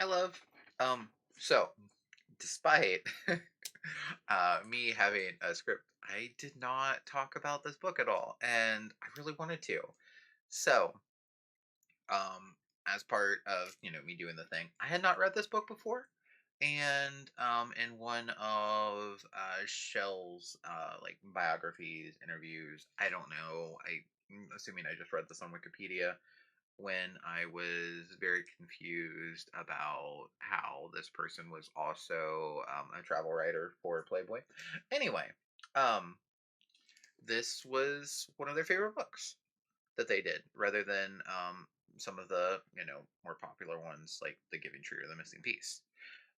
I love. Um, so, despite me having a script, I did not talk about this book at all, and I really wanted to. So, um, as part of me doing the thing, I had not read this book before, and in one of Shell's like biographies, interviews, I don't know. I'm assuming I just read this on Wikipedia when I was very confused about how this person was also a travel writer for Playboy. Anyway, um, this was one of their favorite books that they did, rather than some of the more popular ones like The Giving Tree or The Missing Piece.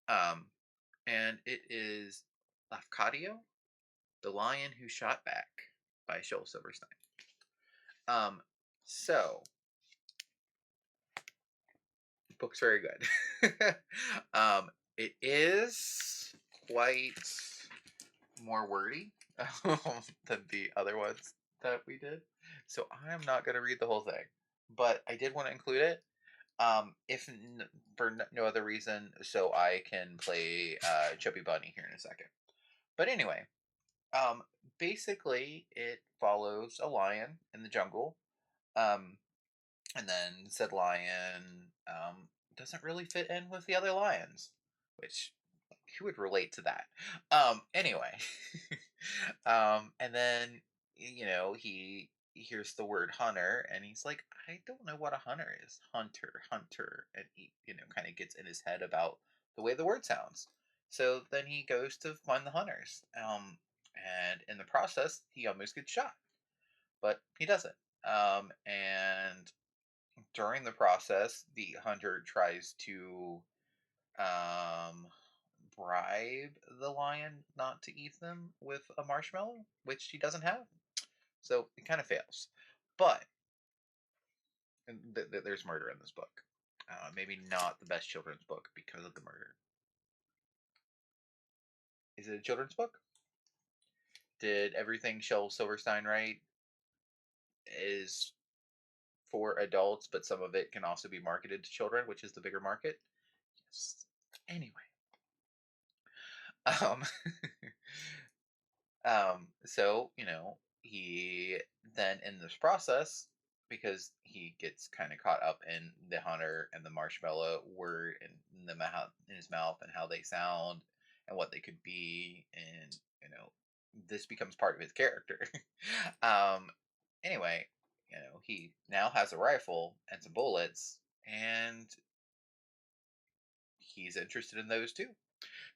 Um, and it is Lafcadio, The Lion Who Shot Back by Shel Silverstein. Um, so book's very good. um, it is quite more wordy than the other ones that we did, so I am not going to read the whole thing. But I did want to include it, if for no other reason, so I can play Chubby Bunny here in a second. But anyway, um, basically, it follows a lion in the jungle. Um, and then said lion doesn't really fit in with the other lions, which who would relate to that? Anyway, and then he hears the word hunter, and he's like, I don't know what a hunter is. Hunter, hunter, and he kind of gets in his head about the way the word sounds. So then he goes to find the hunters, and in the process, he almost gets shot, but he doesn't. And during the process, the hunter tries to um, bribe the lion not to eat them with a marshmallow, which he doesn't have. So it kind of fails. But there's murder in this book. Maybe not the best children's book because of the murder. Is it a children's book? Did everything Shel Silverstein write is for adults, but some of it can also be marketed to children, which is the bigger market? Yes. Anyway, um, so, he then in this process, because he gets kind of caught up in the hunter and the marshmallow word in the mouth in his mouth and how they sound and what they could be, and this becomes part of his character. um, anyway, he now has a rifle and some bullets, and he's interested in those too.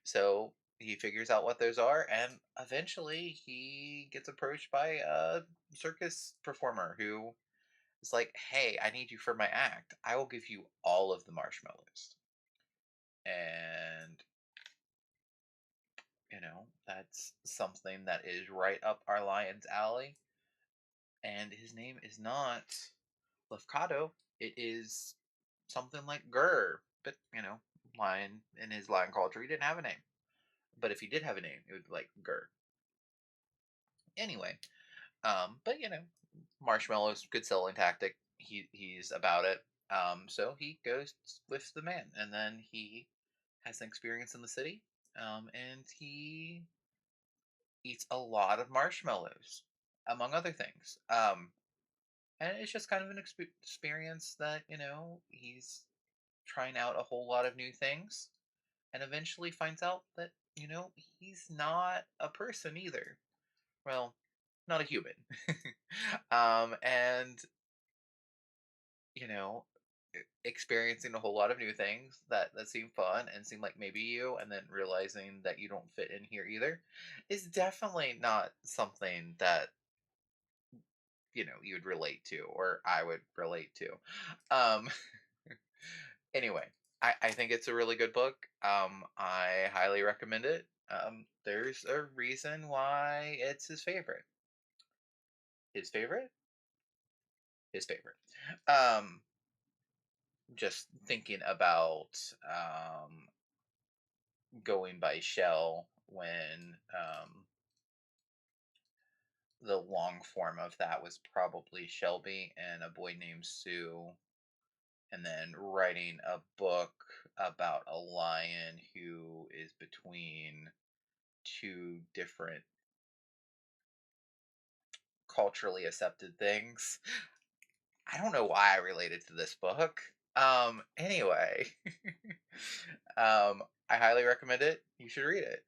So he figures out what those are, and eventually he gets approached by a circus performer who is like, "Hey, I need you for my act. I will give you all of the marshmallows." And that's something that is right up our lion's alley. And his name is not Lafcadio. It is something like Gurr. But lion in his lion culture, he didn't have a name. But if he did have a name, it would be like Gurr. Anyway, but marshmallows, good selling tactic. He's about it. So he goes with the man, and then he has an experience in the city, and he eats a lot of marshmallows, among other things. And it's just kind of an experience that he's trying out a whole lot of new things, and eventually finds out that he's not a person either. Well, not a human. And you know, experiencing a whole lot of new things that seem fun and seem like maybe you, and then realizing that you don't fit in here either, is definitely not something that you would relate to, or I would relate to. Um, anyway, I think it's a really good book. I highly recommend it. There's a reason why it's his favorite. His favorite? His favorite. Um, just thinking about going by Shell when the long form of that was probably Shelby and a boy named Sue, and then writing a book about a lion who is between two different culturally accepted things. I don't know why I related to this book. Anyway, I highly recommend it. You should read it.